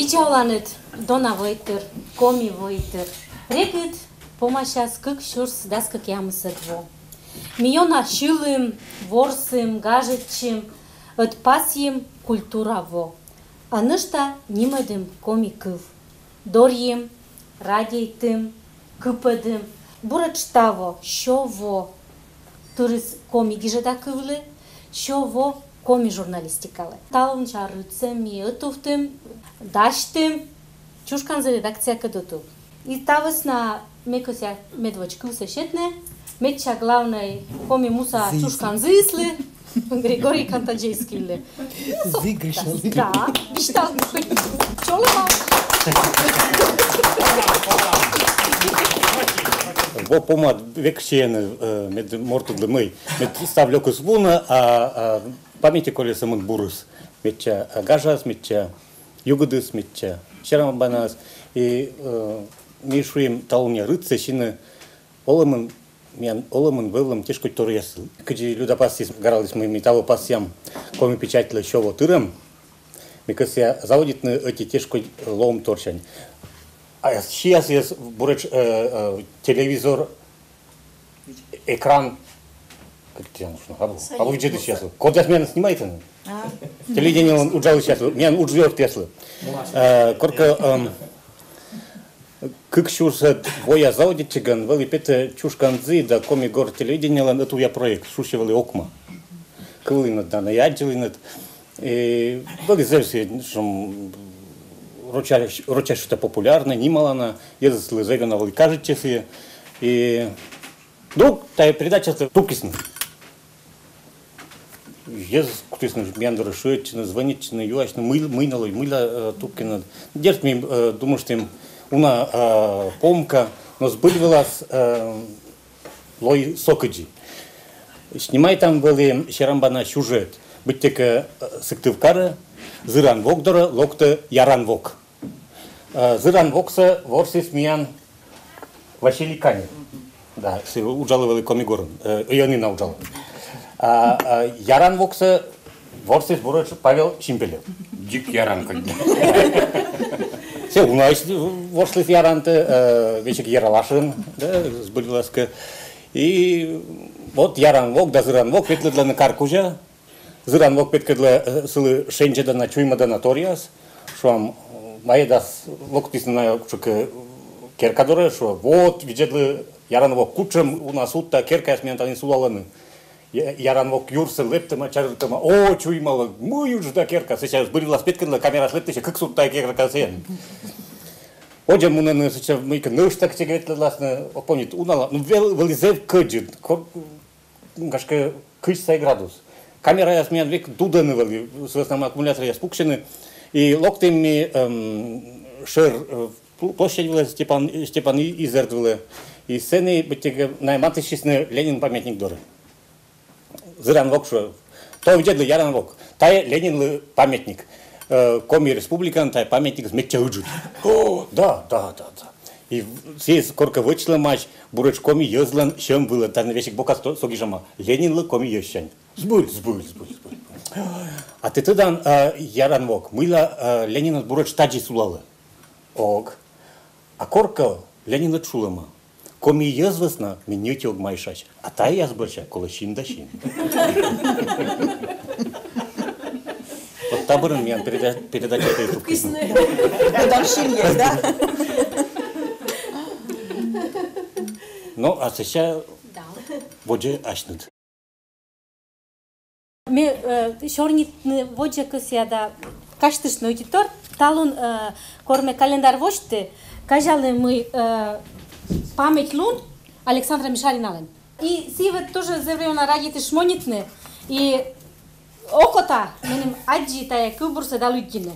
Ичауланет дона войтыр, коми войтыр. Рекет помашас кык шурс даскак ямысырво. Миона шилым, ворсым, гажетчим, отпасьем культураво. Анышта нимадым коми кыв. Дорьем, радейтым, кыпадым, бурачтаво, шово. Турис коми гижеда кывлы, шово коми журналистикалы. Талын жарыцым, ютуфтым, даштым, чушкан за редакция кадуту. И тавысна мекося медвочку сешетне, метча главной коми муса чушкан зыслы, Григорий Кантаджейский. Да, биштал. Чолома. Во помад векшены мед мортудлы мы мед ставлёкус вуна а памяти коли самын бурыс метча гажас метча югыдыс метча шерамбанас и мишуем талуня рыцэ шины олымын вылым тешко торяс кыджи людопасис гаралис мы металлу пасям коми печатьлы шово тырым микося заводит на эти тешко лом торчань. А сейчас есть буреч телевизор, экран, как тебе нужно? А вы где сейчас? Куда меня снимаете? Телевидение он уджал сейчас, меня уджал Тесла. Корка как шурса боя заудит чиган, вели пете чушканзы да коми гор телевидение лан эту я проект шушевали окма. Кылинат да на яджилинат. И вели зевси шум рочаще популярна, нималана, езли зеленовали кажете и ну, та передача тупкисна. Ез кутисна мендра шуетчина, звонитчина, юачна, мыла тупкина. Держит мне, думаю, что им уна помка, но сбыльвалась лой сокаджи. Снимай там были шерамбана сюжет. Быть така сыктывкара, зыран вокдора, локта яран вок. Зыран вокса ворсис миян Василий Канев. Да, се уджалывали комигорн, ионина уджал. Яран вокса ворсис бурач Павел Шимпелев. Дик яран как бы. Се унайс ворслис яранты, вечек яралашин, да, сбылиласка. И вот яран вок, да зыран вок, ветлы для накаркужа. Зыран вок петкадла сылы шенчеда на чуймада на ториас, шуам маедас локтис на чука керкадоре, шо вот видедлы яран вок кучем у нас утта керкас менталин сулаланы. Яран вок юрсы лептема чарытема, о чуймала, мой уж да керка, сейчас бырила спеткадла камера слептеше, как сутта керка сен. Оджа мунаны сейчас мы кнуштак тегетлы ласны опонит унала, ну велизев кыджит, кашка кыш градус. Камера я смен век дуданы с основным аккумулятором я спукшены и локтями шер площадь была Степан изердвала и сцены бытега найматышисны Ленин памятник доры. Зыран вок шо то видели яран вок тай Ленин памятник коми республикан тай памятник сметча уджут. О да. И все сколько вычла матч бурач коми езлан чем было там вещик бока согижама Ленин коми ещань. Сбуль. А ты тогда яран вок, мыла Ленина бурач таджи сулалы. Ог. А корка Ленина чулама. Коми езвасна минюти огмайшач. А та я сборча колошин дашин. Вот таборын мне передача этой трубки. Дашин есть, да? Ну, а сейчас воде ашнут. Ме шорнитны воджа кысяда каштышны аудитор талун корме календар вошты кажалы мы память лун Александра Мишаринален. И сивет тоже за время радиты шмонитны и окота меним аджи тая кубурса далуйкины.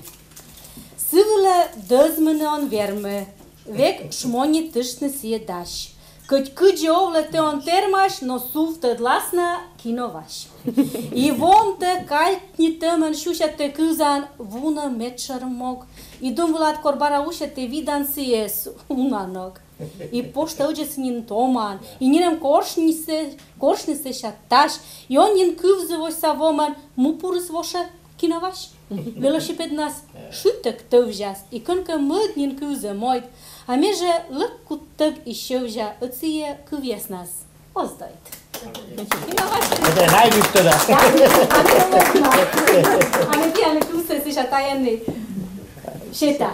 Сывле дозмыны он вермы век шмонитышны сие даш. Cât овле те он термаш, но суфtă дласна киноваш. И вон те кальтни тăмăн шуша те кызан вуна мечăр мог. И думвлад корбара уша те видан сиес унанок. И пошта уджес нин томан. И нинем коршни се шаташ. И он нин кывзы вось савоман мупурыс воша киноваш. Велосипед нас шуток товжас, и конка моднин куза мойт, а меже лъкку тъг и шовжа оция кувяс нас. Оздойт. Это най-висто да. Ами тя куса си шатаяни. Шета.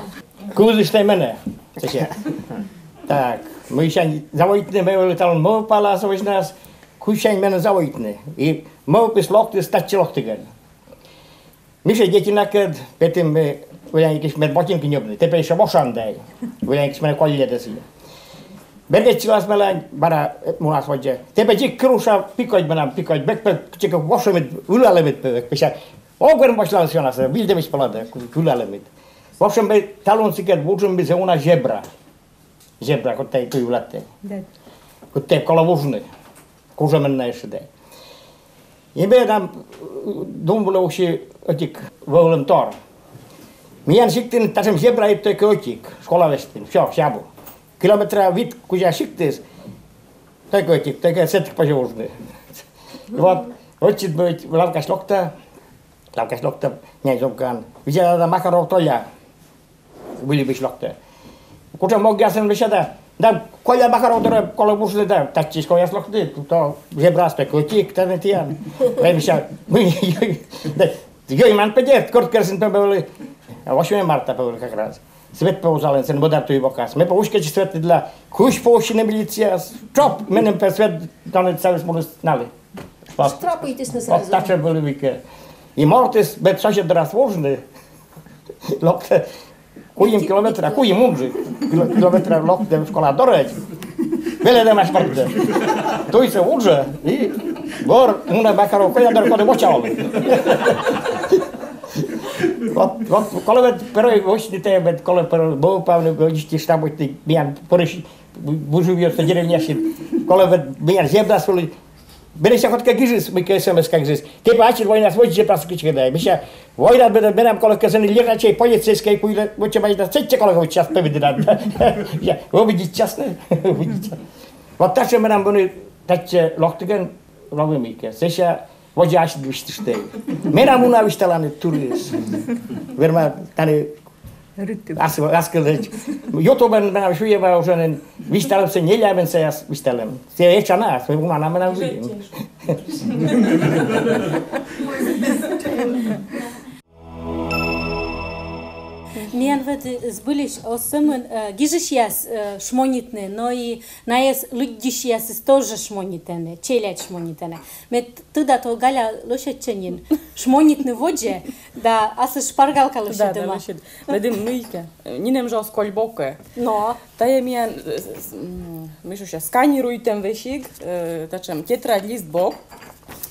Кузиш не мене. Так, my się zawojtne były tam mopala coś nas, kusień mnie zawojtne. I mopis lokty stać loktygen. My się dzieci naked, potem wyjan jakieś med bocinki niobny, te jeszcze moszandaj. Wyjan jakieś mnie kolie desy. Bergeci las mela bara munas wodzie. Te będzie krusza pikać, bekpek czego woszymy ulalemit pewek. Pisza, ogór myślałem się nas, wilde myśl polade, ulalemit. Woszymy by talon siket, woszymy by se una zebra, kun ei tyylätte. Kun te kolavuusne, kusemenne esde. Ja meidän dumbulousi otik voulem tor. Mien sitten tasem zebra ei teke otik, skolavestin, shabu. Kilometrää vit, kun jää siktes, teke otik, teke setpajuusne. Vot, otsit möit laukas lokta, näin sonkaan. Visää makarov toja, vilibis lokta. Kun se mogja sen visada, da kolja makarotore kolobusle da, tatsis kojas lokti, to zebraspek otik, tänne tien. Vemisa, joi man pedet, kortkersin pebeli, osvien Marta pebeli kakras. Svet pouzalen sen modartui vokas. Me pouškeči svet dla kušpoušine milicija, čop, menem pe svet donet savis mulis nali. Strapujte se sразу. Tače bili vike. I mortis, bet saše dras vožne, lokte, kujim kilometra, kujim umži, kilometra lokte škola doreć. Vele da maš mrde. Tuj se uđe i gor, una bakaro, koja da kode moćavali. Kolevet prvoj vošni tebe, kole prvoj boupavne vojišti štabojti, mijan poreši, bužuvio se djerevnjaši, kolevet mijan zebdasvoli, bere se kotka gizis, mikä SMS gizis. Kepa achil voi nas voji zebras kichkeda. Misha voidaan benam kolekka sen liratse politseiskei kuile, voitse maita setse kolekka voitse pevidinat. Ja voidit jasne. Wat tässä menam buni tatse lohtigen rovimikä. Sesha voji achil vististei. Menam una vistalane turis. Verma tani askel YouTuben menam sujeva usenin vistalem sen neljämen seas vistalem. Se ei chanaa, se una menam vim. Мен сбылись осымын гижишьяс шмонитны, но и наес лыгдишьяс тоже шмонитены, челять шмонитены. Мет туда то галя лошадчанин шмонитны воде, да асы шпаргалка лошадыма. Ведем мыйка, нинем жал скольбока. Но. Тая мен, мишу сейчас сканируйтем вещик, тачем тетрадь лист бок,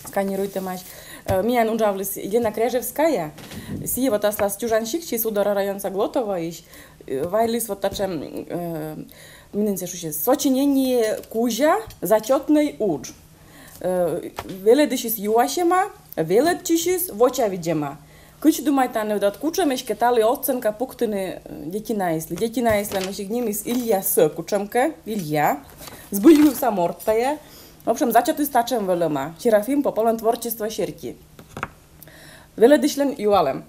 сканируйтем аж. Меня нунжавлис Елена Кряжевская, сие вот аслас Тюжанщик, чей судара район Заглотова, и вайлис вот тачем, миненсе шуще, сочинение Кужа, зачетный удж. Веледышис юашема, веледчишис воча видема. Кыч думайтане, дат куча мешкетали оценка пуктыны детинаисли. Детинаисли мешигнимис Илья с кучамка, Илья, сбылью самортая. В общем, зачатый стачем велема. Серафим Попов творчество Шерки. Веледишлен юалем.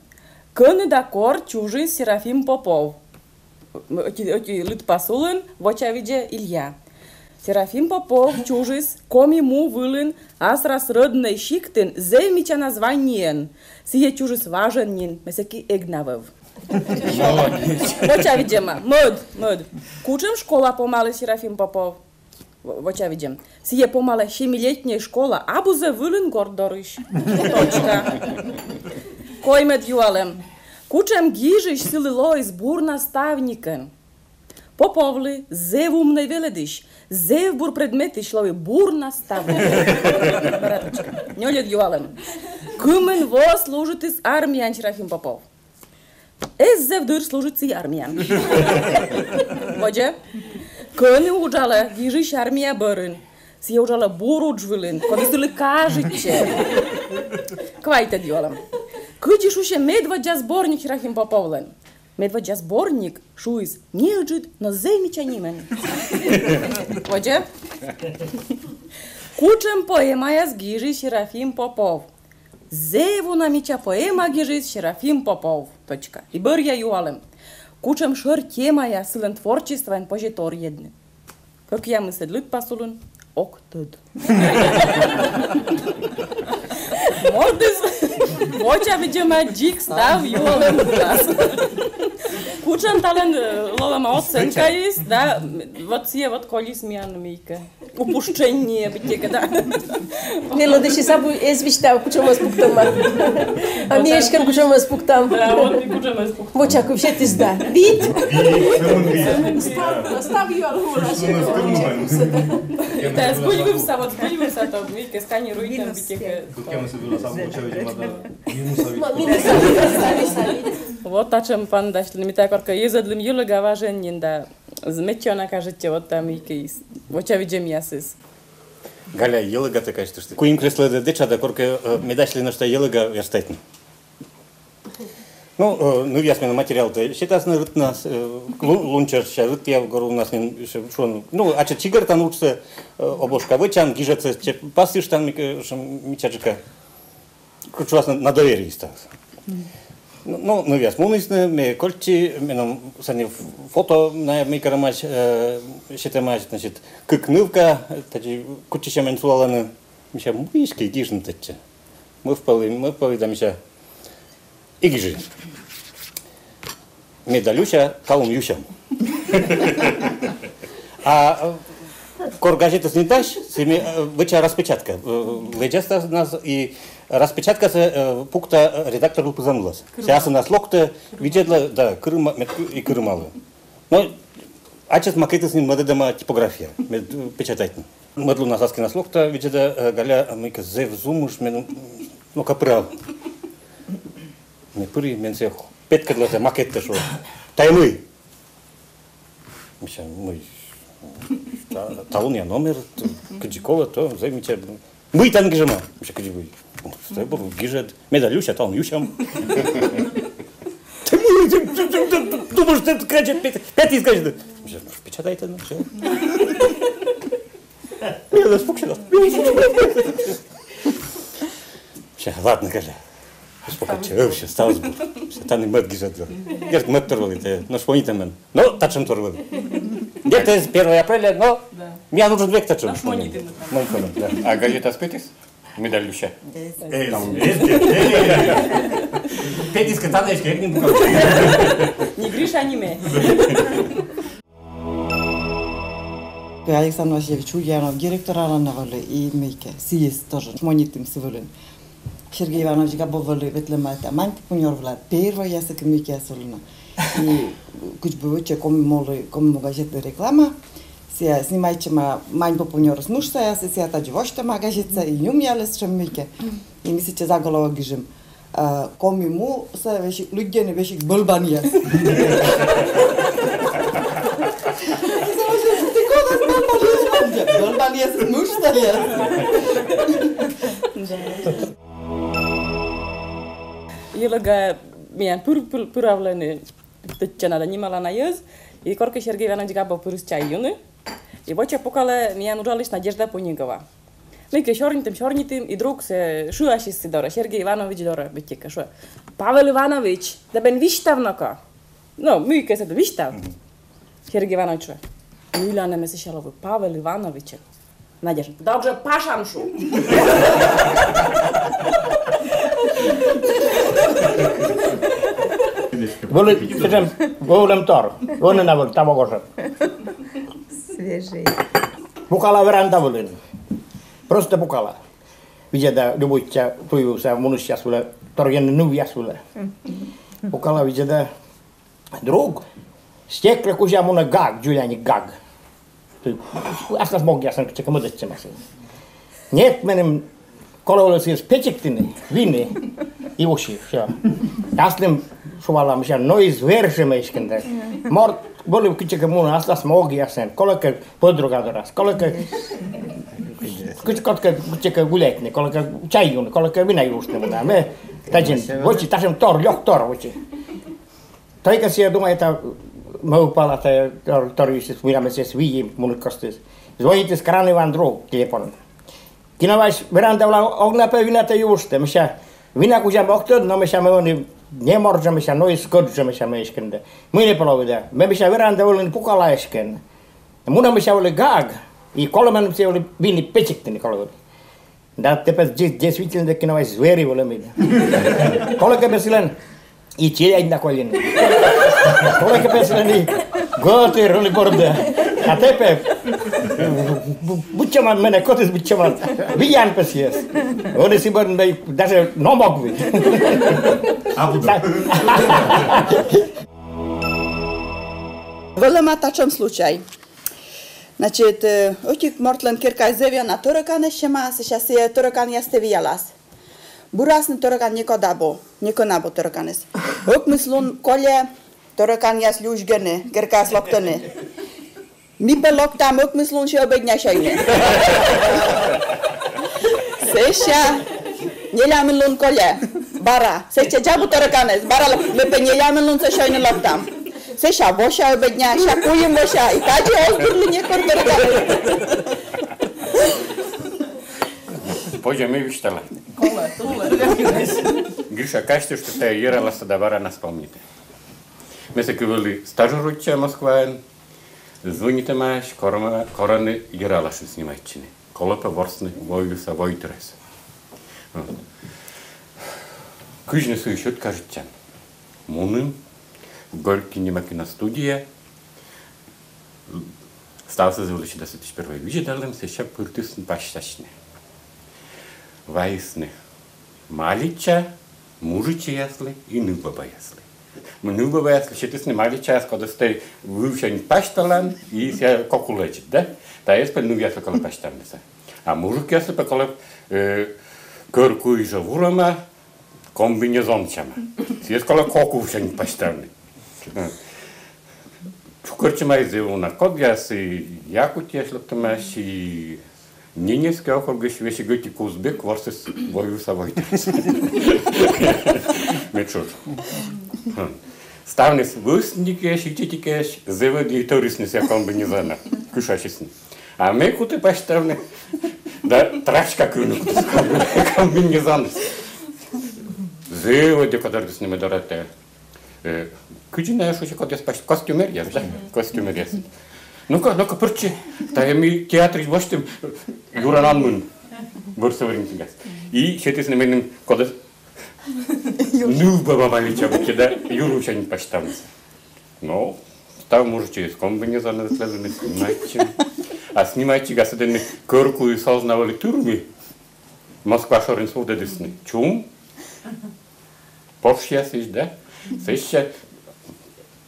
Кыны дакор чужий Серафим Попов. Лит пасулын вочавиде Илья. Серафим Попов чужис коми му вылын асрас родной шиктын зеймича названиен. Сие чужис важеннин месеки эгнавев. Вочавидема. Мод. Кучем школа помалы Серафим Попов. Vocea widziem. Sije pomale 7-letnia szkoła, abu ze wylen gordoryś. Точка. Коймет юалем. Кучем гижиш силилой збур наставникен. Поповли, зев умnej веледиш. Зев бур предмети шлови бур наставник. Ньолет юалем. Кумен во служит из армиян Серафим Попов. Ez zев дыр служит си армиян. Воде? Când ujala gijiš armija bărân, si ujala boruđvilin, kada su li kažiće. Kvajte diolam. Câci šuše medvađa zbornik Sirahim Popovlen. Medvađa zbornik šuiz neđid no zemića nimen. Vođe? Kučem poemaja z giži Sirahim Popov. Zevuna micea poema ghijiți Serafim Popov. Точка. И бъря юалем. Кучам шър тема я силен творчествен пожитор едне. Как я мислед лит пасулун? Ок тъд. Мордис. Vocea видима джик став юалем клас. Кучам тален лолама оценка есть, да, вот сие вот колис миан мийка. Упущение битека, да. Не лъдеше само вижте, кучам спуктам. Ами ешкам кучам спуктам. Да, вот ми кучам спуктам. Vocea cum ще ти зда. Вид? Став юалем. Да, спудивам са, вот спудивам са, то мийка сканируй там битека. Вот тачам пан дашли мита корка езадлим юла гаважен да змечена кажете вот там и кейс. Vocea видим ясис. Галя елыга такая что ты. Куим кресло да деча да корка медашли на что елыга верстетн. Ну ясно материал-то считается на рыт нас лунчер ща рыт я говорю у нас шон. Ну а че чигар там учится обошка вычан гижется пасиш там мичаджика. Хочу вас на доверие стас. Ну ясно, мунисне ме кольчи меном сани фото на микромач считамач, значит, кыкнывка, таки кучища менсуаланы, миша мышки гижн тача. Мы впали да миша игижи. Медалюша калум юшам. А коргажета сниташ, семи выча распечатка. Лежаста нас и распечатка се пукта редактор упозамлас. Сейчас у нас локта видела, да, кырма и кырмалы. Но ачес макеты с ним мадедама типография, печатайтна. Мадлу нас аски нас локта видела галя мика зев зумуш мен ну капрал. Не пыри мен се петка для макетта шо. Таймы. Миша мы талония номер каджикова то займите. Мы там гижема. Миша кадживый. Стой был гижет. Медалюша там юшам. Ты думаешь, ты кричит пятый скажет. Миша, печатайте ну все. Я даже спокойно. Миша, ладно, Галя. Успокойся, все стал сбор. Там не мед гижет. Герт мед торвали, но шпоните мен. Но тачем торвали. Где-то 1 апреля, но мне нужен век тачем. Наш монитор. Да. А газета спитис? Медалюша. Петис катанечка, як не букав. Не гриша аниме. Александр Васильевич Ульянов, директор Аранавали и Мейке, СИЕС тоже, монитым сывылын. Сергей Иванович Габовали ветлемата, манти пуньор влад, первая ясак Мейке асолына. И куч бы выче кому газета реклама, се снимайте мань по пуньор с муж сая, се та живоща ма газета и нюм ялес чем Мейке. И мисля, че заголова гижим. Коми му са вешик, людья не вешик бълбания. Бълбания с муж сая. Ilega mian puravlene tăccena da nimala na jez и корка Сергей Иванович Габов пырысчайюны. И вот покале миян ужалиш Надежда Понигова. Мыке шорнитым и друг се шуашисси дора Сергей Иванович дора битека шу. Павел Иванович, да бен виштавнака. Ну, мыке се да виштав. Сергей Иванович шу. Милана ме се шаловы Павел Иванович. Надежда. Да уже пашам шу. Volem tor, onena vol tavagosa. Свежий. Pukala veranda volin. Просто pukala. Видя любойся туюся мунуща суля, торген нувя суля. Pukala видя друг. Стекла кузя муна гаг, Джулиани гаг. Asta smog ja sam čekamo da ćemo se. Нет, менем колола се спечектини, вини и уши, все. Аслим шувала миша ноиз вершеме искенде. Морт боли кичека муна аста смог я сен. Колека подруга колека кичека гулетни, колека чайюн, колека вина юстне муна. Ме таджин, вочи ташем тор, лёг тор вочи. Тайка се думает мой палата торюсь, мы се свии муникостис. Звоните с краны ван друг телефон. Кинаваш веранда огна певината юсте, миша Minä kun mä ohtod, no me saamme ne morjaamme ja nois kodjamme ja meiskende. Minä palovida. Me missä verran oli pukalaisken. Ja mun missä oli gag. I kolman se oli vinni petsikteni kolman. Da tepes jes vitin de kina vais veri vole mina. Kolke pesilen I tie ainda kolin. Kolke pesilen I gote roli borda. A tepe butchaman mene kotis butchaman. Vian pesies. Oni si bon dai даже nomogvi. Вълема тачам случай. Значит, отик мортлен кирка зевя на торакане шема, сейчас я торакан я стевиялас. Бурас на торакан нико набо тораканес. Ок мислун коле торакан я служгене, кирка слоктане. Ми белок там ок мислун ще обедня шайне. Сеша нелямен коле. Bara, se jabu тораканес, bara лепе нелямен се шайне локтам. Сеша воша обедня, ша куем воша, и таджи озбурли некор тораканес. Позже мы виштала. Гриша, кажется, что ты ерала садовара нас помните. Мы се кывали стажируючая Москваен, звоните маш, короны ералаши снимайчины. Колопа ворсны, воюса, войтерес. Кыжны суешет, кажется. Мунын, Горький киностудия. Стався за 2021 виделым, сейчас пыртысны пащачны. Вайсны малича, мужичи ясли и нубаба ясли. Нубаба ясли, щетысны малича, когда стой вывшень пашталан и ся кокулечит, да? Та есть пен ясли кола пашталница. А мужик ясли по кола кырку и жавурама, комбинезончама. Есть кола кокувшень паштални. Чукарчи майзеву на код яси, якут ясли птамаши, Ненецкий округ вещи Готик Узбек versus воюса войтерес. Мечур. Ставнес выснникеш, ититикеш, заводи и ториснес я комбинезона. Кушашисни. А мы куты поставны, да трачка кюнук комбинезонес. Заводи, который с ними дорате. Кучинаешь еще код я спасти. Костюмер я, да? Костюмер я. Ну-ка, пырчи. Та я ми театр воштым юрананмын. Борсовринтигас. И щетисны менин кода нубаба малича да юручань паштамс. Ну, став може через комбинезон следване снимайчи. А снимайчи гасаден көрку и сознавали турми. Москва шорин свобода десны. Чум? Повшия сиш, да? Сеща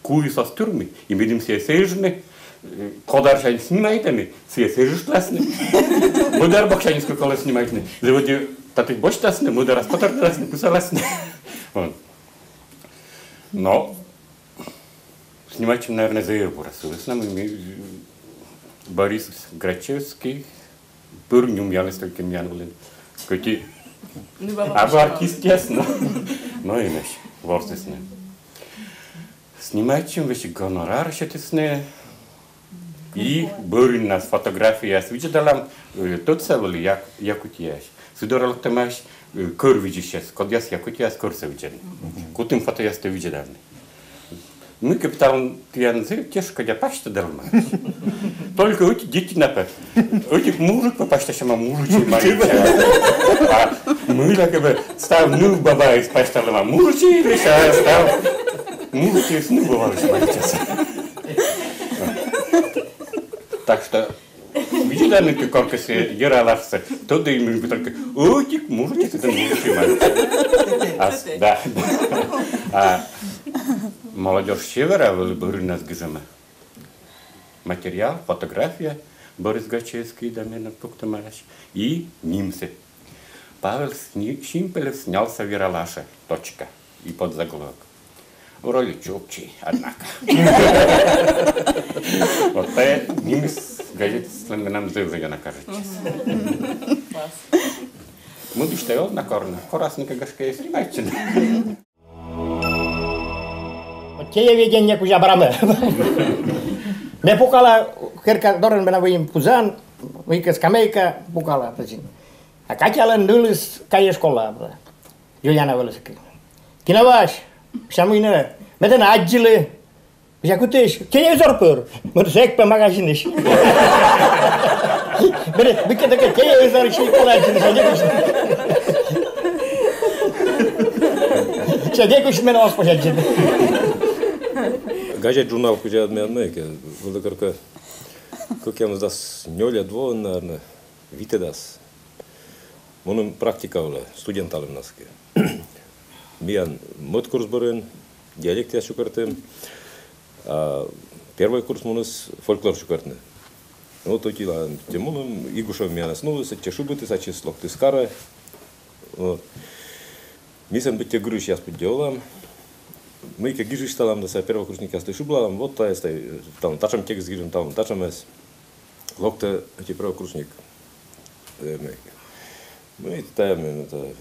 куи со турми. И видим се сежны. Кодаршайн снимайтами, все сежушласны. Мудар бакшайнскую коло снимайтны. Заводи татых боштасны, мудар распотарласны, кусаласны. Но снимать, наверное, за Ирбура. С нами Борис Грачевский, Пырнюм ялис только мянвлин. Какие? А артист ясно. Но иначе, ворсесны. Снимать, чем вещи гонорар щетисны. И были у нас фотографии, я видела, тот самый якутияш. Сидорал тамаш кор видишь, когда я якутияш кор се видел. Кутым фото я сте видел. Мы капитан Тианзы тяжко я пашта дарма. Только эти дети напад. Этих мужик попашта шама мужичи маленькие. А мы как бы став ну баба из пашта лама мужичи решая став мужичи с ну баба маленькие. Так что, видели, они ты корка се ералашься, то да им только, отик, мужик, это мужик, мальчик. Да. А молодежь севера были нас гизема. Материал, фотография, Борис Гачевский, Дамена Пуктамаш и немцы. Павел Шимпелев снялся в Ералаше, точка, и под заголовок. В роли Чукчи, однако. Вот это немец газет слэнгенам зэвзэга накажет. Мы дыштаёл на корна, корасника гашкая снимайчина. Вот те видения кузя бараме. Me pukala kerka doren mena vim puzan, vikas kameka pukala tazin. A kajalan nulis kaya sekolah. Iuliana Vălăscă. Kinavaș, și amâine, meten agile. Și acutești, televizor păr. Mă duc pe magazine și... Bine, bică dacă televizor și pe agile, și adecă și... Și adecă și mene o spus agile. Gajet журнал куда отменяйки, вот только как я нас нёля дво, наверное, вите дас. Монум практикаула, студенталым наске. Миян мод курс барен, диалект я шукартем, а первый курс монус фольклор шукартне. Вот токила, тем игушев миян основывается, те шубыты, сачи слог ты скара. Мисам быть те груш я сподделам. Мы как гижи сталам да са первокурсника стой шублам, вот та стой там тачам текст гижим там тачам эс локта эти первокурсник. Мы там это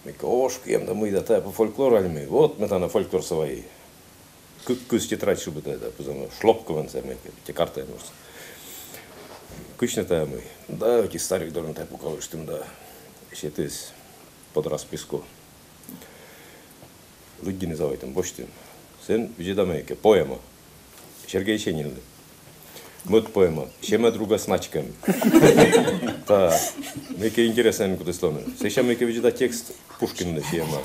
мы кошки ем да мы да та по фольклору мы вот мы там на фольклор свои. Кус тетрадь шубы да позамо шлопкован са мы те карты может. Кучно та мы. Да эти старик дорн та поколыш тем да. Еще ты под расписку. Люди не зовут там бочтин. Sen видимаете поэма. Сергей Щенин. Мод поэма. Шема друга с начками. Та. Меке интересно куда слоны. Сейчас меке видит текст Пушкина шема.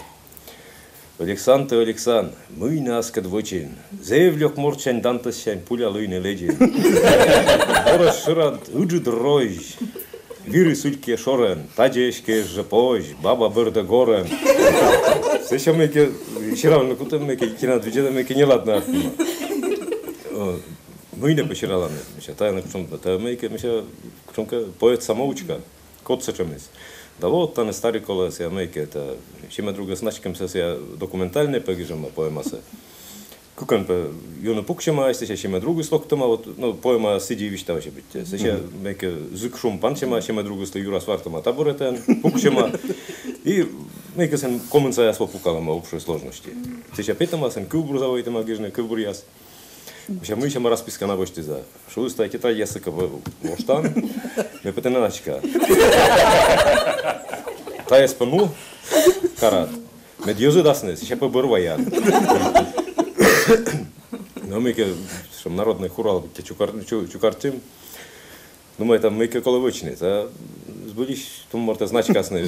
Александр, мы нас кадвочин. Заявлек морчань дантасян пуля луйны леди. Орас ширант уджи дрой. Виры сульке шорен, тадешке жепoj, баба бырда горен. Сейчас меке вчера куда меке кино видели меке не ладно. Мы не почирали, мы тайно почему-то, та меке мы почему-то поэт самоучка, кот сочемис. Да вот там старый колос я меке это, чем друга значком я документальный погижем поэмасы. Кукан по юно пукшема, если чем другу слоктома вот, ну поэма сиди вещь вообще быть. Сейчас меке зукшум панчема, чем другу сто юра свартома табуретен, пукшема и меке сен комментация свопукалама общей сложности. Сейчас петама сен кубру завоите магижне кубрияс. Сейчас мы еще расписка на почте за. Что вы стоите тетрадь ясыка в штан, мы пятеначка. Та еспану карат. Медьюзы дасны, сейчас поборвая. Но мы что народный хурал чукартим, ну мы там мы коловочные, а сбылись там может значка сны.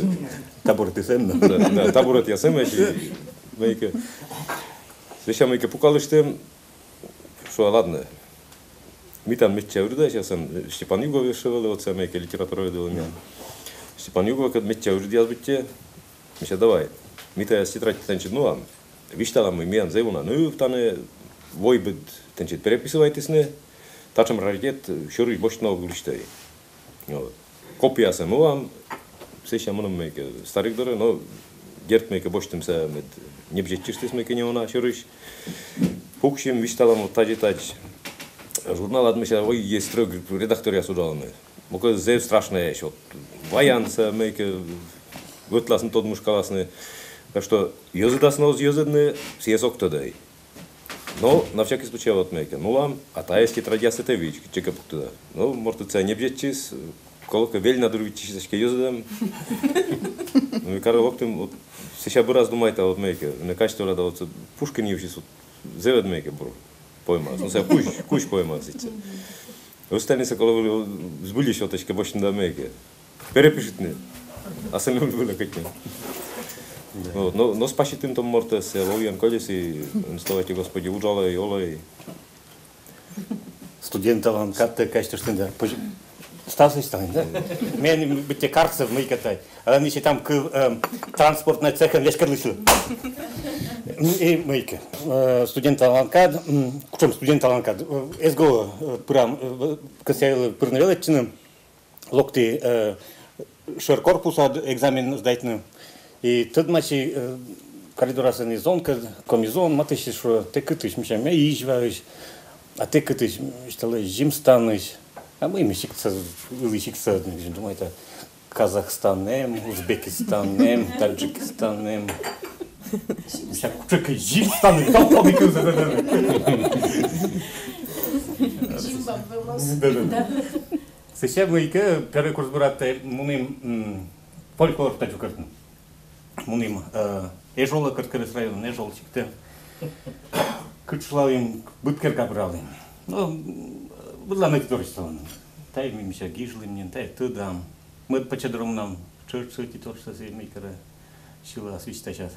Табурет и сен. Да, табурет я сам еще. Мы сейчас мы пукали что ладно. Мы там мечтали, да, сейчас Степан Югов вышел, вот самая литература видел меня. Степан Югов, когда мечтали, делать быть те, мы сейчас давай. Мы то тетрадь тенчит, ну а виштала мы миян зевуна, ну в тане войбед тенчит переписывайтесь не, тачем раритет, шуриш больше много глуштай. Копия се муам, сейчас мы нам старик доры, но дерт мы больше тем се мед не бжечистись мы не она шуриш. Пукшим вишталам таджитач. Журнал адмися ой есть строг редактор я судал мы. Моко зев страшное еще. Ваянца мы вот ласн тот мушкаласны. Так что ёзыдас ноз ёзыдны съесок тодай. Но на всякий случай вот мейке. Ну вам, а та есть тетрадь это вич, чека туда. Ну может это не бжечис, колко вельна друвичисочка ёзыдам. Ну и королок тем вот сейчас бы раз думает вот мейке. На качество рада вот Пушкин юшис зевед мейке бро. Поема. Ну се куш поема зице. Остальные коли збили шоточка больше на мейке. Перепишет не. А сами были какие. Но спасит им там мортес, ловиан колеси, словайте Господи ужала и олай. Студентам как-то качество что да. Стасый станет, да? Мне быть карцев мы катай. А они там к транспортной цехам весь карлышло. И мейке. Студент Аланкад, кучом студент Аланкад. Эсго прям касайл пырнавелечным локти шер корпуса экзамен сдайтны. И тут мачи коридора сен зонка комизон матыши что ты кытыш мишам я ижваешь, а ты кытыш что жим станыш. А мы мишикца вылышикца, думаю это Казахстанем, Узбекистанем, Таджикистанем. Мишак чекай жим станыш, там побеку зададаны. Да. Сейчас мы первый курс брата муним фольклор таджукартны. munim Ежола Кыркырыс район, Ежол чикте. Кычлавим быткер кабралим. Ну, будланы торыстан. Тай мимша гижлимнен, тай тыдам. Мы почедрумнам чырчыти торса микро сила свистачат.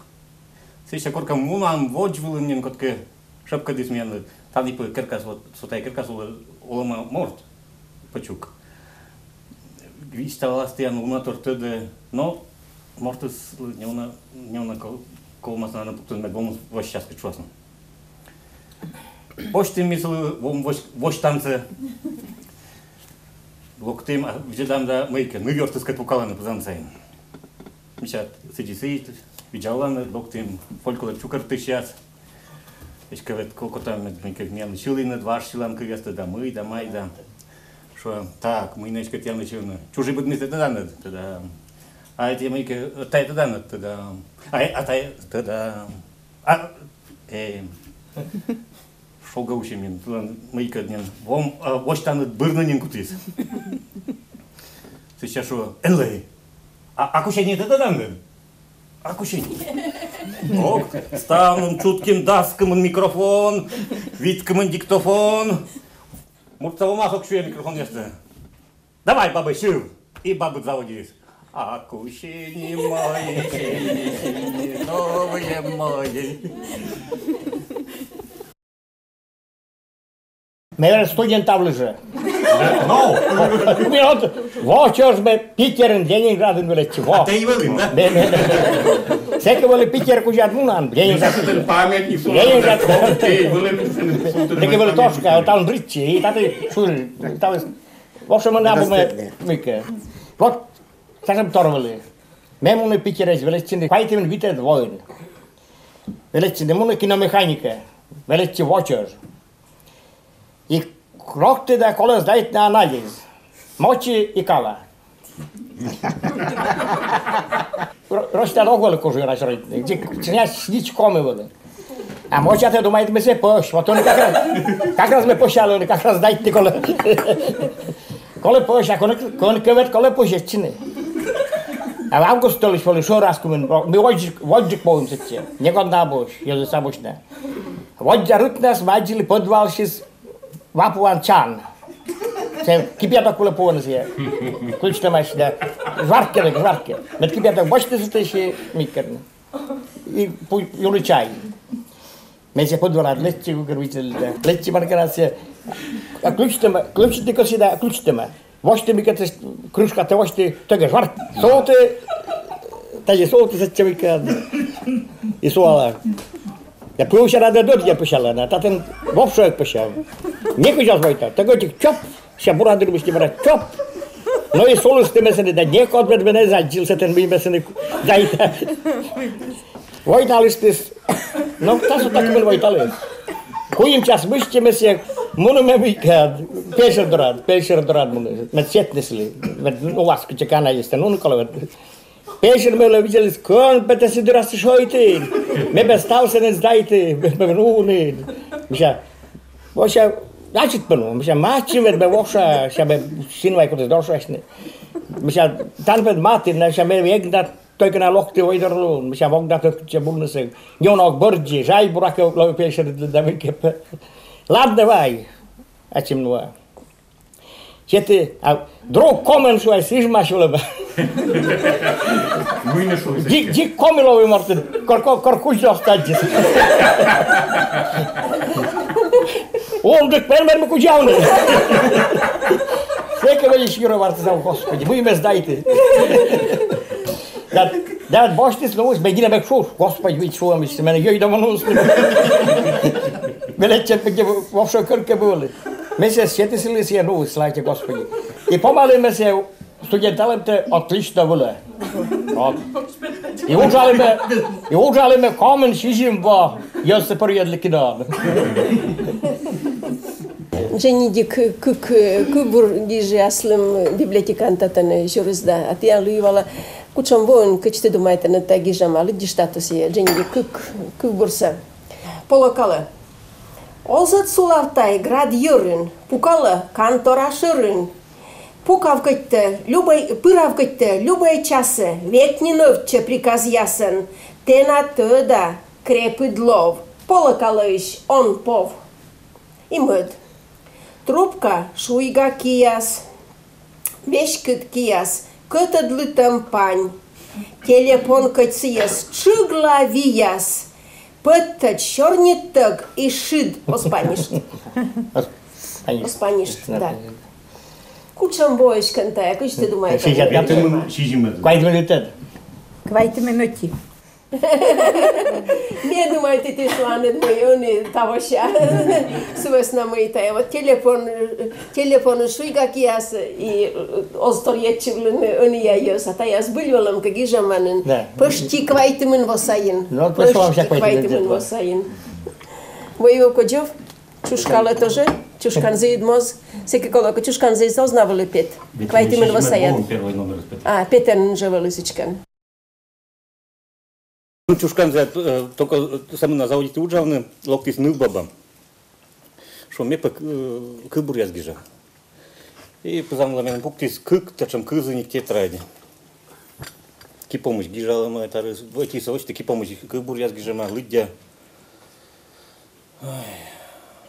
Сеща корка мунам воджвылымнен котке шапка дисмен. Тани по керкас вот сотай керкас олама морт. Пачук. Висталастиан унатор тыде, но мортус не на колмас на пуктун мед вом вош час кычвасын. Вош тим мисл вом вош танце. Локтим видам да мейке, мы вёртыс кат пукаланы позанцайн. Мишат сидит, виджаланы локтим фольколор чукар тыщас. Ишкавет колко там мейке мен силы дваш силам кывеста да мы да майда. Шо так, мы нечка тем начали. Чужие будут место тогда. А эти мейки тай тогда. А тай тогда. Шо гауши мен, мейка днен. Вом вош там бырнанин кутис. Сейчас шо элэй. А кушение тогда. А кушение. Ок, ставным чутким даском микрофон, видком диктофон. Муртову масок шуя микрофон есть. Давай, бабы, шил. И бабы заводились. А кушени мои, новые мои. Meidän studenta вже. No. Вот ж ми Питерин, Ленинградin величі. А ты и вылым, да? Sekä oli Питер кujat munan. Ten pamiętnik są Sekä oli toska, tää on ritsi. Ei täti suuri. Tää oli... Voisi mä naapumme mikä. Vot, tässä on torveli. Me mun Pitereis velitsin kaiken vitet voin. Velitsin mun kinomekaniikka. Velitsin watchers. I rohti da koles dait na analiz. Moći i kala. Roștea locul cu jura și cine nici come văd. Am moći te domai me se poș, mă toni как раз me poșală, как раз dait nicolo. Kole poșa, con kevet kole poșe cine. A augustol și și raz cum mi vodžic povim se ce. Nekod na boš, je za bošne. Vodža rutnas vadžili podval šis vapuan čan. Se kipiatak kuule puolisia. Kulsta mais da žvarke. Met kipiatak bošte se še mikerne. I juli čaj. Me se podvala letci ugrvitel da. Letci markana se. A ključite ko si da ključite. Vošte mikate kruška te vošte toga žvark. Sote. Taje sote se će mikad. I soala. Ja pruusia da dorja pushalana. Taten vopsoek pushal. Nekujas voita. Tego tik chop. Și buradur miști vara chop. Noi solus te mesene da nekod med veneza gil se ten mi mesene daita. Voitalistis. No tasu takmel voitalis. Kuim čas mišti mesje munu me vikad. Peșer dorad munu. Med setnesli. Med uvasku ce cana este. Nu kolo. Peșer me le vigelis kon pete se durasti shoite. Me bestau se ne daite. Me nuni. Mișa. Voșa Значит, пану, миша мачи вед бе воша, ша бе синвай кот дошашне. Миша тан вед мати, на ша бе вегда только на локти ойдерлу, миша вогда tot ce bunese. Нёнок борджи, жай бураке ло пешер да вике. Ладно вай. Ачим нуа. Чете, а друг комен шуай сижма шулеба. Mâine șu. Ди комилови мортен, коркуш остаджис. Olduk ben mi kucağını? Seke böyle şiiro vardı sam Господи, вы me знаете. Да, башти слоус, бегине бек шуш, Господи, ведь шуам işte, mene yöydam onu uslu. Böyle çepke вообще kırke böyle. Mesela сетисили се ну, слайте Господи. И помали me se студенталите отлично было. И ужали me kamen şişim var, yazı periyadlı kinar. Жениdik kübür dije aslım bibliotekantatan jurista atia luivala kucham von kıçtı dumaytan ta gijamalı diştatusi jenidik kübürsa polokala Olzat sulavtay grad yürün pukala kantora şırın Пукавкатте, пыравкатте, любой часе, век не новче приказ ясен, тена тăda, крепыт лов, полокалыш, он пов. И мăd. Трубка шуйга кияс, вешкыт кияс, кătăd лытăm пань, телефон кătsiес, чыгла вияс, пăттăd șornităg и шид оспаништ. Оспаништ, да. Кучам боиш кантая, как ты думаешь? Квайте минути. Не думаю, ты шланет мой, того ща. Сувесна мыйтая. Вот телефон шуйга кияс и осторьечивлен уния а та я сбыльвалам, как и жаманен. Почти квайте мен восаин. Почти квайте мен восаин. Вы его кодjov? Чушкала тоже? Чушкан заид моз? Всеки колоко чушкан заид сознавали пет. Квайте мен восаят. А, петен живали сичкан. Чушкан заид, только сами на заводе уджавны, локтис нылбаба. Шо ме пак кыбур язгижа. И позамла мен пуктис кык, тачам кызыник тетради. Ки помощь гижала ма, это эти совочты ки помощь кыбур язгижа ма, лыдя.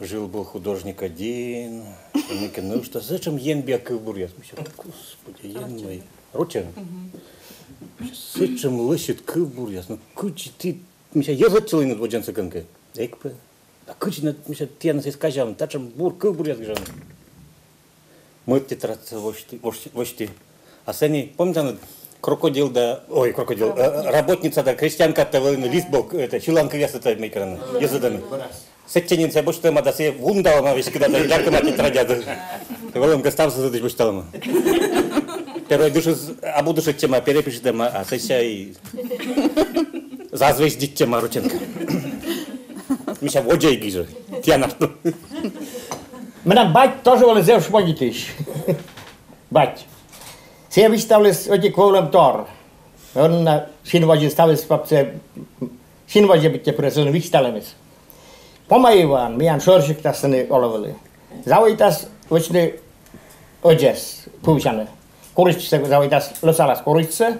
Жил-был художник один, ну что, зачем енбя кыбур яз? Господи, ен мой. Ручен? Зачем лысит кыбур яз? Ну кучи ты, миша езот целый над воджан сыканка. Экпе. А кучи над, миша тяна се скажам, тачам бур кыбур яз гижан. Мыт тетраться вошти. А сани, помните, крокодил да, ой, крокодил, работница да, крестьянка-то лист был, это, чиланка яса-то мейкрана, езодами. Сетченин се боште ма да се вундала вещи когда да ярко мати традят. Волом гостався за дыш бошталма. Первой душу абудуше тема перепишет тема, а сеща и зазвездит тема рученка. Миша воджей гиже. Тяна. Мене бать тоже вылезел шмогитыш. Бать. Все выставились эти колом тор. Он на шинвазе ставил спапце. Шинвазе бите пресен выставились. Помаиван, миан шоршик тасны оловали. Завойтас вочны оджес, пушаны. Куричце завойтас лосалас куричце.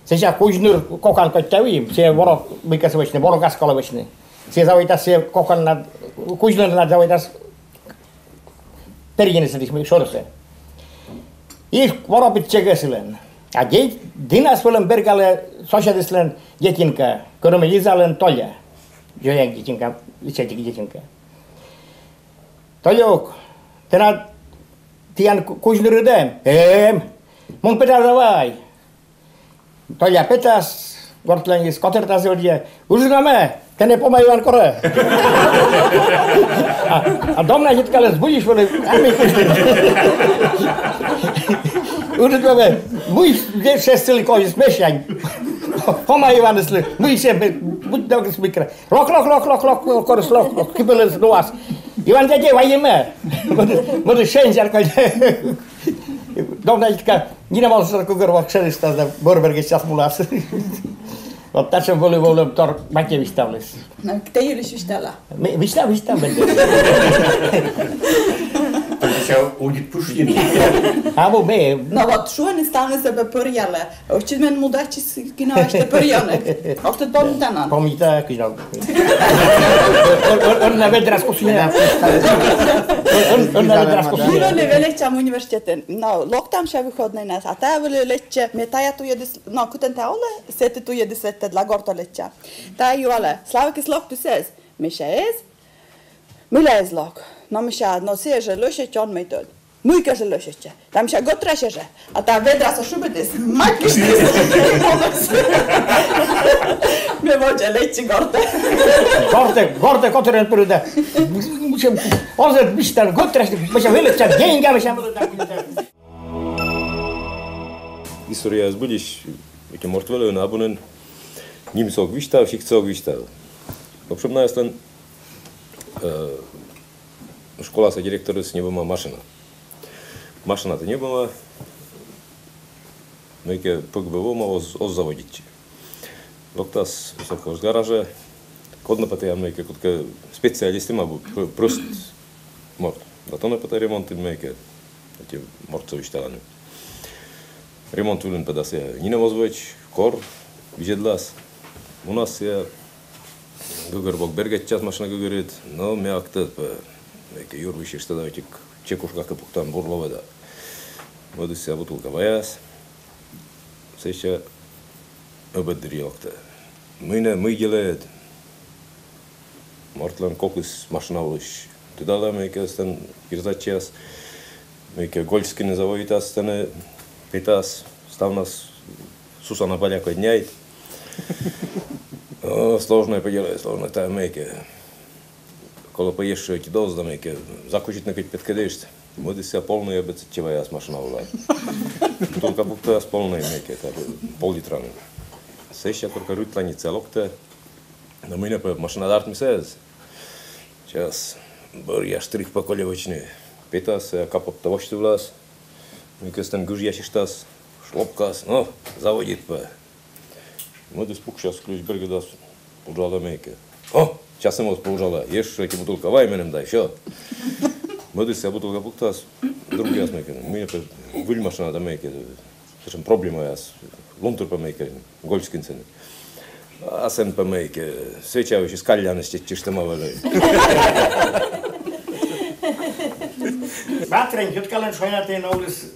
Сейчас кужнур кокан коттавим, все ворог микас вочны, ворог аскала вочны. Все завойтас все кокан над кужнур над завойтас перегенесы дишми шорсе. И ворог битчегесилен. А динас вылен бергале сошадислен детинка, кроме изален толя. Jojen dziecięka, liczecie dziecięka. To jok, teraz tian kuźny rydem. Mun pyta dawaj. To ja pytas, gortlen jest koter ta zodie. Użynamy, ten nie pomagają korę. A domna dziecka les budzisz, ale a my kuźny. Użynamy, mój wszyscy kogoś śmieszeń. Pomagają nas, mój się будь добр, смикра. Лок, корс, кибелес нуас. Иван дядя, воеме. Моды шензер, домнайка, не на волосах кугорвак шелеста, да, борберге сейчас мулас. Вот так же волю тор батя выставлюсь. Кто ее лишь вистала? Вистав. Сейчас уйдет Пушкин. А мы ме. No vot, suoni stavne se pe părjale. Oči men mu dači kina ašte părjane. Ošte tom tanan. Pomita kina. On na vedras kusina. On na vedras kusina. Mulla oli veletsam universiteten. No, loktam se vyhodnej nas. A tää oli letse, me tajatu jedis, no kuten tää ole, sette tu jedis vette la gorta letsa. Tää ei ole. Slavakis loktu ses. Missä es? Millä es lok? No missä, no se je löshet on meitod. Muikä se löshet. Tam missä gotrashe. A tää vedras on shubetis. Makistis. Me voidaan letsi gorta. Gorte koteren pyritä. Olet mistä gotrashe. Missä veletsä genga missä. История сбылись, эти мертвые на абонен, немцов вистав, шикцов вистав. В общем, на яслен школа со директора с небома машина. Машина-то не было, но я погбывал оз заводить. Локтас высокого с гаража, кодно потом мы как специалисты могу просто морд. Батоны потом ремонт и мы эти морцовишталаны. Ремонт улын педасе. Нине возвоч, кор, вижедлас. У нас я гыгыр бок бергет час машина гыгырет, но мякты, эки юрвиши штада этик чекушка капуктан бурловеда. Вот и вся бутылка ваяс. Сейчас ободрёкта. Мы делает. Мортлан кокус машина улыш. Туда да мы стан кирзать час. Мы гольскины завоитас стане питас. Став нас Сусана Поляка дняет. Сложное поделать, сложно. Там мы коли поешь эти дозы, мы закучить на пяткадешься. Вот и вся полная обецчевая машина улай. Только будто с полной меки, это пол-литра. Сейчас только рытлани целок-то. Но мы не по машина дарт мисез. Сейчас я штрих поколевочный. Питас, капот того, что влас. Мы костан гуж ящиштас, шлопкас, ну, заводит по. Вот и спук сейчас ключ бергадас, пужала мейки. О, сейчас ему пужала. Ешь эти бутылка вайменем дай, все. Вот и вся бутылка пуктас, другие смейки. Мы выль машина да мейки. Слушай, проблема я с лунтур по мейки, гольскинцами. А сен по мейки, свечавище с кальяности чиштамавали. Батрен, юткален шойнатый на улице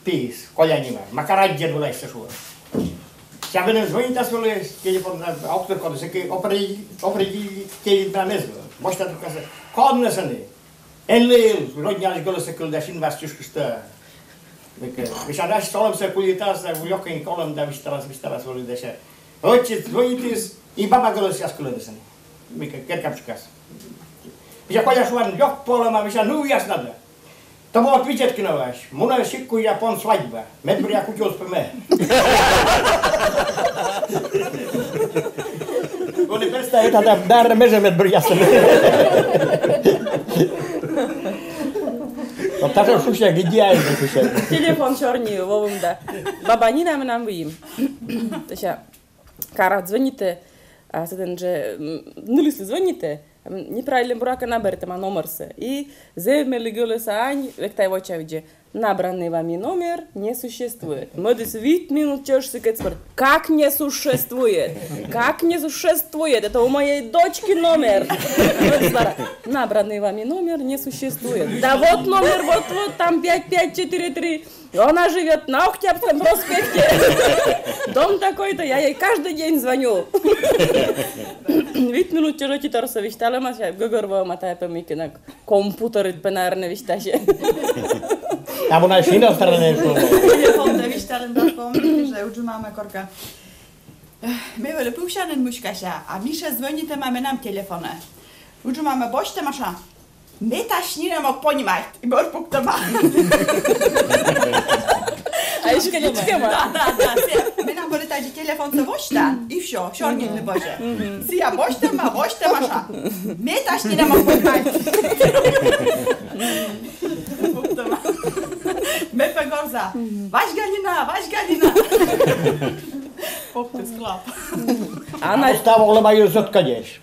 пис, колянima, макараддер вылазь шуа. Я бы не звонит асволы, телефон автор коды, секи определили телефон мезгл. Может это сказать, коднесаны. Энлил, родняли голосы кулдашин вас чушкуста. Вишадаш столом се кулитас, влёкин колом да вистарас воли даша. Отче звонитис и баба голос яскуледесаны. Мика керкапчкас. Виша коля шуан лёг полома, виша ну яснада. To było odwiedzietkinąłeś. Muna szybko i Japon свадьба. Medbry jak uciął z PME. Oni przestaje ta dar meże medbry jasne. To tak już się gdzieje się. Телефон чорний вовымда. Баба Нина нам выим. Тося кара звоните, а саден же нулисли звоните. Неправильно бурака наберете ма номерсы. И земели голоса ань, вектай вочавиджи. Набранный вами номер не существует. Мы 9 минут чешься кэцпорт. Как не существует? Как не существует? Это у моей дочки номер. Набранный вами номер не существует. Да вот номер, вот там 5543. Она живет на Октябрьском проспекте. Дом такой-то, я ей каждый день звоню. 9 минут чешься торса виштала, маша гогорва матай помикинак. Компьютерит пенарне вишташе. Tam ona się inną stronę szło. Telefon da wistaren da pomni, że już mamy korka. My wele puszczanen muszkasia, a mi się dzwoni, mamy nam telefonę. Już mamy boście masza. My ta śnina mógł poнимать, i bor pukta ma. А еще конечка ма. Да. My nam byli taki telefon za bośtan i wsio, siorgitny boże. Sija bośta masza. My ta śnina mógł poнимать. Pukta ma. My pegorza. Waś Galina. Pukta sklap. Она ставила мою зотка десь.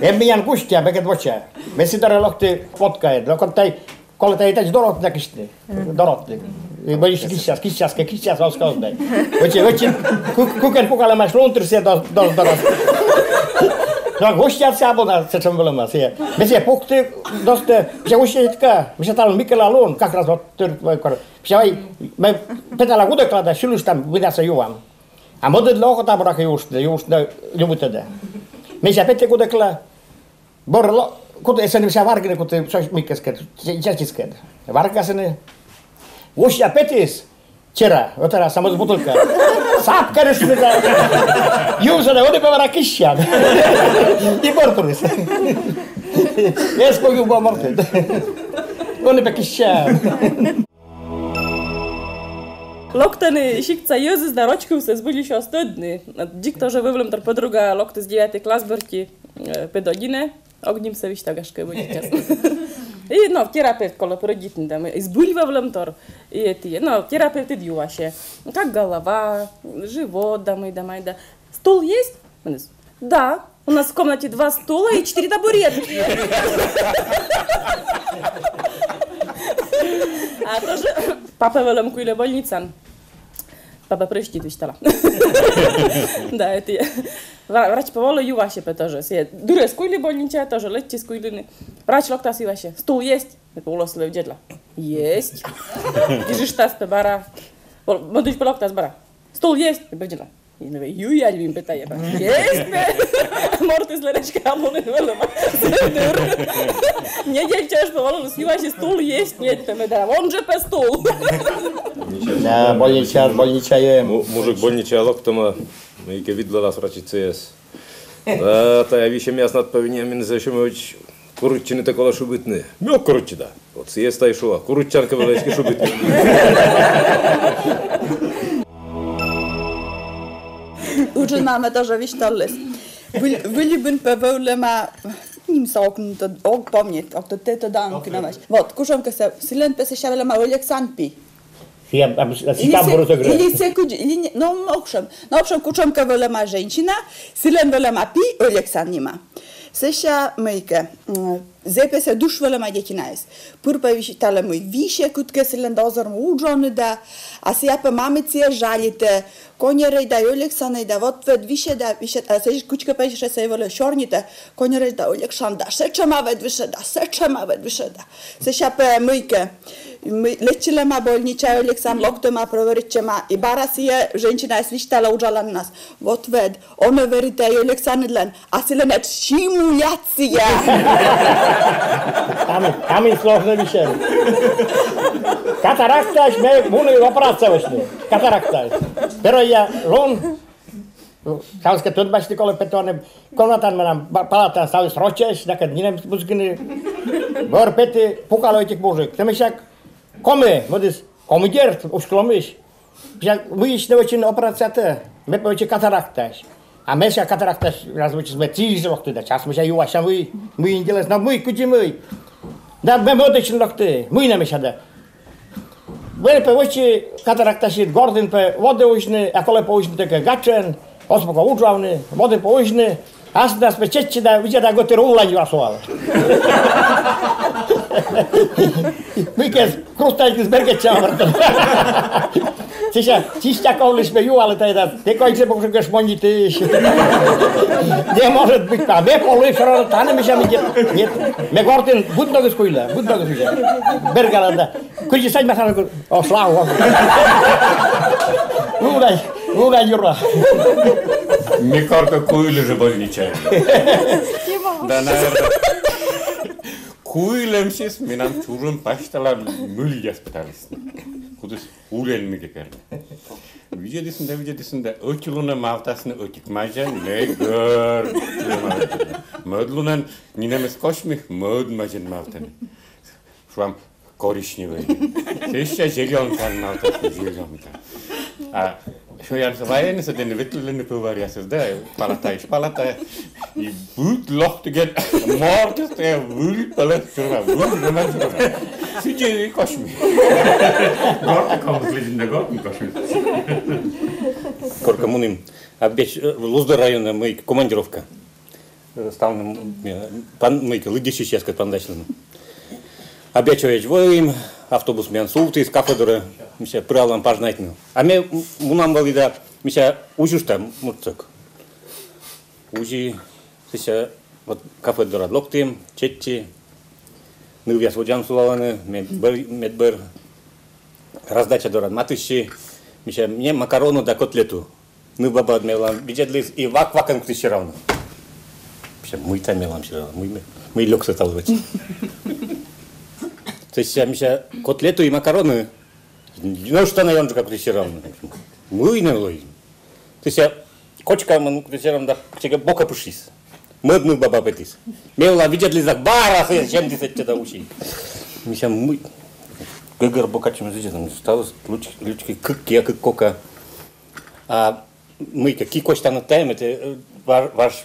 Emmian kustia beket voce. Me sidara lohti potkaid. Lokotai koletai täis dorotna kistni. Dorotti. Byliś kisias oskosdai. Voce kuken pukalemas luntrisia dos. No gostiat saabuna se on olemas. Me se pukti doste. Se usitka. Me se talon Mikela luon 2 razy tyrt vaikka. Se ai me petala kudeklada sylustam mitä se juon. A model lohota boraka just jumutada. Me se pette kudekla borlo kute sen se vargine kute se mikkasket jätisket. Vargasene. Usia petis Чера, otara samot butulka. Saab kärsmida. Juusada odepevara kissia. I porturis. Esko juba morted. Odepe kissia. Loktany sikca Jezus z naroczką se zbudzi się ostudny. Dzik że wywlem tor podruga lokty z 9 klas berki pedagine. Ognim se wiśtagaszkę będzie czas. I no, терапевт коли породітний там, збульва в лемтор, і ті, ну, терапевт идюва ще. Как голова, живот, да. Стул есть? Да. У нас в комнате 2 стула и 4 табуретки. А тоже папа велам куйле больницан. Папа прыщит виштала. Да, это я. Врач повола юваше тоже. Се дуре скуйли больнича, тоже летчи скуйлины. Врач локтас юваше. Стул есть? Это улосле дедла. Есть. Дижиш тас пебара. Модуш полоктас бара. Стул есть? Бедела. Юя любим питая. Есть? Мортис леречка амоны велама. Не дельчаш повола юваше стул есть? Нет, это меда. Он же по стул. Да, больничаем. Мужик больничая локтома, мейке видла нас врачицы. Да, та я вище мяс над повиньями зашимович куруччины такого шубытны. Мёк куруччи да. Вот съест та и шуа. Куруччанка велечки шубытны. Uczyn mamy тоже wisztolles. Wylibyn pewolema nim sagen to og pomniet, og to te dank na was. Вот, кушам се силен песе шавела ма Олексанпи. Или секунд, или no owszem. No owszem kuczam kawolema женщина, силен велема пи Олексаннима. Сеша мейке. Зепесе душ велема детинайс. Пурпа вишитала мой више кутке силен дозор уджону да, а сяпа мамице жалите. Конерей да Олександр да вот више да више, а сеш кучка пеше се воле шорните. Конерей да Олександр, сечема више да, сечема више да. Сеша пе мейке. Лечилема больничая Олександр локтома проверичема и барасия женщина свиштала уджала нас. Вот вед, она верит да Олександр, а силенет симуляция. Tam jest sложно вещей. Катаракта, мы муны опрацовали. Катаракта. Pero ja lon. Sauska tudbasti kole petone. Kolmatan menam palatan saus roches, da kad ninem buzgini. Bor peti pukaloitik mужик. Ты мешак коме, модис комедер, ушкломиш. Я выищу очень операция. Мы получи катаракта. А мы сейчас катаракта разводим мы тише лохты, да сейчас мы сейчас ювашам мы инделес, но мы куда мы, да мы модичны лохты, мы не мешада. Мы получи катаракта сид горден по воде ужны, а коли поужны такая гачен, оспока уджавны, воды поужны, а с нас печечи да видя да готы рула не васуала. Мы кез крустайки с бергечам. Сейчас чистя колись бью, але ты кое-что покажешь монеты. Не может быть, а мы полы танем еще нет. Мы горден, будь много скуйла, будь много скуйла. Бергаланда. Кучи сань махану, о славу. Угай юра. Мне карта куйли же больничая. Да, наверное. Kuulemsis minä suurin pastalla myljaspitaalista. Kudus uudelmikä kerta. Viidesinde ötjulunen maltasne ötjikmajan neger. Mödlunen ninemes koshmih mödmajan maltan. Швам коричневый. Сеща зеленкан малtasne зеленка. А что я называю, это den Wittelende Pulverias, да, палата, и будет лохтеген, мордес, der Wulpele, Wulpele, Сиди кошми. Горка комплит на горку кошми. Корка муним, обеч Лузда района мы командировка. Стал пан мы лыдищи сейчас как пандачным. Обечевич воим, автобус мен султы из кафедры, мися прялам пажнайтну. А ме мунам валида, мися ужушта мурцок. Ужи, мися вот кафедра локтим, четти, нывяс воджам сулаваны, медбер, раздача дорад матыши, мися мне макарону да котлету. Нывбаба отмелам, бюджетлис и вак-вакан ктыщи равно. Мися мыйта мелам все равно, мы лёгся талвать. То есть я мися котлету и макароны, ну что на ёнжу как равно. Мы не лой. То есть я кочка ману равно да чега бока пушис. Модный баба петис. Мела видят ли за бара, чем ты это учи. Мися мы гагар бока чем здесь там стало лючки как кока. А мы какие кочта на тайм это ваш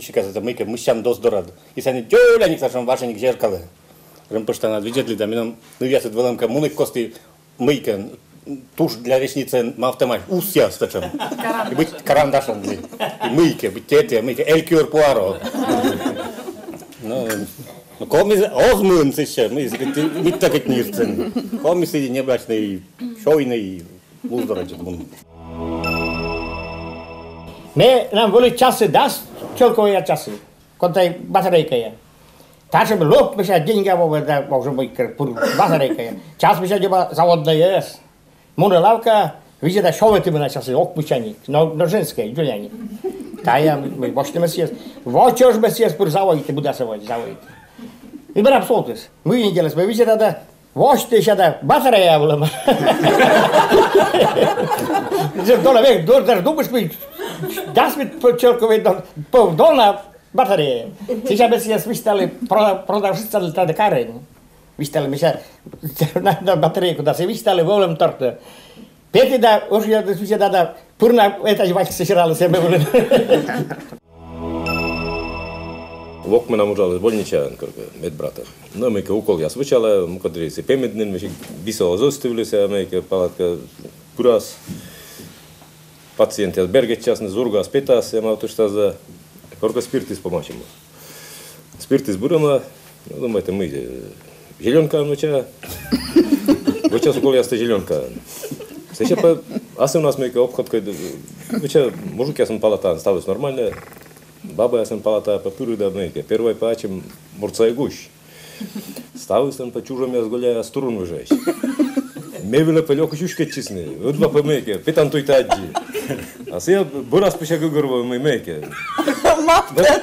чека это мы мышам дос дорад. И сани дёля них сашам ваши них зеркало. Рэмпоштана видят ли да мином навясет велам коммуны кости мыйка тушь для ресницы мавтомать уся стачем. И быть карандашом и мыйке, быть тете, мыйке элькюр пуаро. Ну, Озмынцы еще, мы ведь так это не рцен. Комиссы небрачные, шойные, муздорочат. Нам были часы даст, челковые часы, когда батарейка я. Также бы лоб мы сейчас деньги уже мы батарейка. Час мы сейчас заводная есть. Муна лавка, видите, да шоу это мы на часы, окпучаник, но женское, Джулиани. Да я мы больше мы съесть. Вот что же мы съесть por заводить, буду заводить. И мы абсолютно. Мы не делаем, мы видите, да. Вот что еще да батарея была. Доля век, даже думаешь мы. Das mit челковой полдона батарея. Сейчас мы сейчас выставили продавщица для Карен. Выставили мы сейчас на батарейку, да, выставили волем торта. Пети да, уж я да, пурна это жвачка сожрала себе волем. Вок мы нам ужалась больнича, медбрата. Но мы укол я свычала, мы когда се пемеднен, мы бисала зоставились, а мы палатка пурас. Пациенти берегет частно зурга спитас, я мав то что за корка спиртис помочим. Спиртис бурама, думаете мы зеленка ноча. Вот сейчас около яста зеленка. Сейчас а у нас мы обходка, вчера мужик я сам палата сталось нормально. Баба я сам палата по пюры да мы первой пачем мурца и гусь. Ставил сам по чужому я сгуляя струн выжаешь. Мебель полёк чушка честный. Вот два помейки, питан той таджи. А се бурас пише гугурва мы мейки.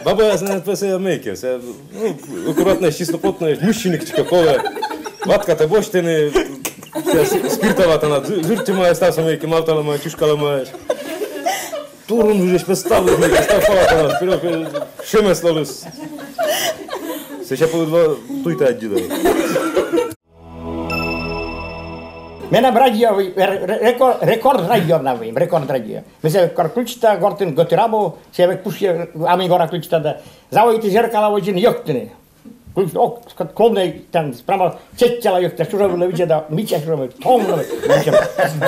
Баба я знает песе мейки. Се аккуратно чистоплотная мужчина какого. Ватка-то боштины. Спиртовата на жиртима стаса мейки, малтала моя чушкала моя. Турун уже поставил мейки, стафала вперед. Шеме слалус. Сейчас по два той таджи. Мене радио, рекорд радио навим, рекорд радио. Мы се ключта гортин готирабу, се век пуши, ами гора ключта да. Завоите зеркала один ёктины. Ключ клубный там прямо чечела ёкта, что же вы видите да, мича что мы томно.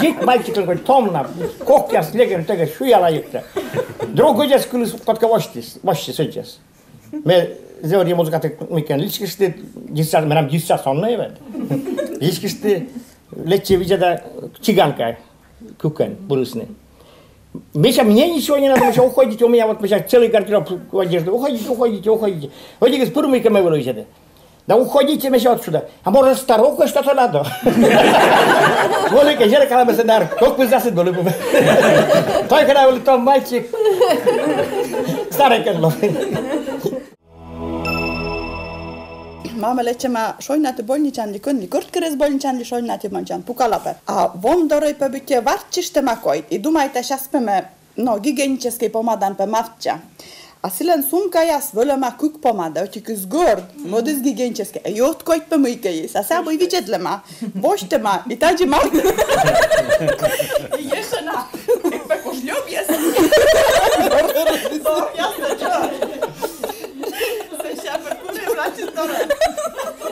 Дик мальчик такой томно. Кокя с легем тега шуяла ёкта. Другой день скулис под кавоштис, вошти сейчас. Мы сделали музыка так микен личкисты, десят, мы нам 10 сонные вед. Личкисты лечи видят чиганка, кукен, бурусный. Мне ничего не надо, что уходите, у меня вот сейчас целый гардероб одежды. Уходите. Уходите, говорит, пурмейка мы вылезете. Да уходите мы отсюда. А может старуху что-то надо? Волика, зеркало бы задар, как бы засыпали бы. Только когда был там мальчик, старый карлов. Mama lecema šojnate bolničanli kunli kurtkeres bolničanli šojnate mančan pukalape. A vondoroj pe bycie warczyšte makoj i dumajte šaspeme no gigieniczej pomadan pe mawcia. A silen sumka jas wolema kuk pomada, otik zgord, modys gigieniczej. A jot kojt pe myjke jest, a saboj widziedle ma, boście ma i tadzie ma. I jeszcze na, jak pe kożliub jest. To jasne, čo?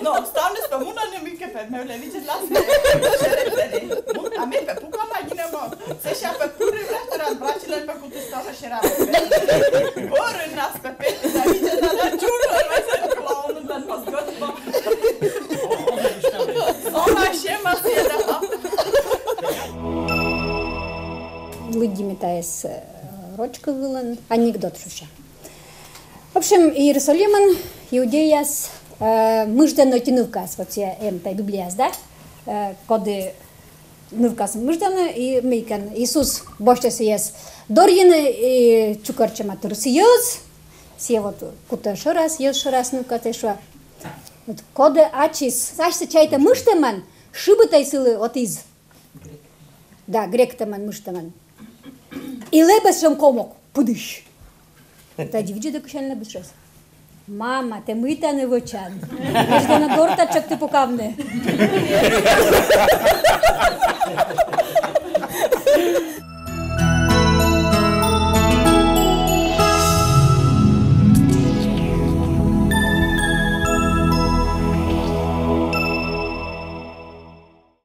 No, stavne smo mu na nemike pet, me vle viče zlasne. A me pe pukala ginemo, se še pe puri vrehtaran bračilen pe kutu stava šerave. Boru nas pe peti, da viče da na čurno, me se klaunu dan pa zgodba. Ona šema sjeda. Лыдимита из рочка вылан, анекдот шуша. В общем, Иерусалиман, Иудеяс, мыждано тянувкас, вот я по Библияс, да? Коды нувкас мыждано, и мейкан Иисус боште съес дорьины, и чукарчама турсиёс, все вот кута шорас, ёс шорас нувка тэшва. Вот коды ачис, сашься чайта мыштаман, шибытай сылы от из. Да, гректаман, мыштаман. И лебес шам комок, пудыш. Тоді віджу кушальна без щось. Мама, ти мита не в очан. Я ж на гортачок ти покавне.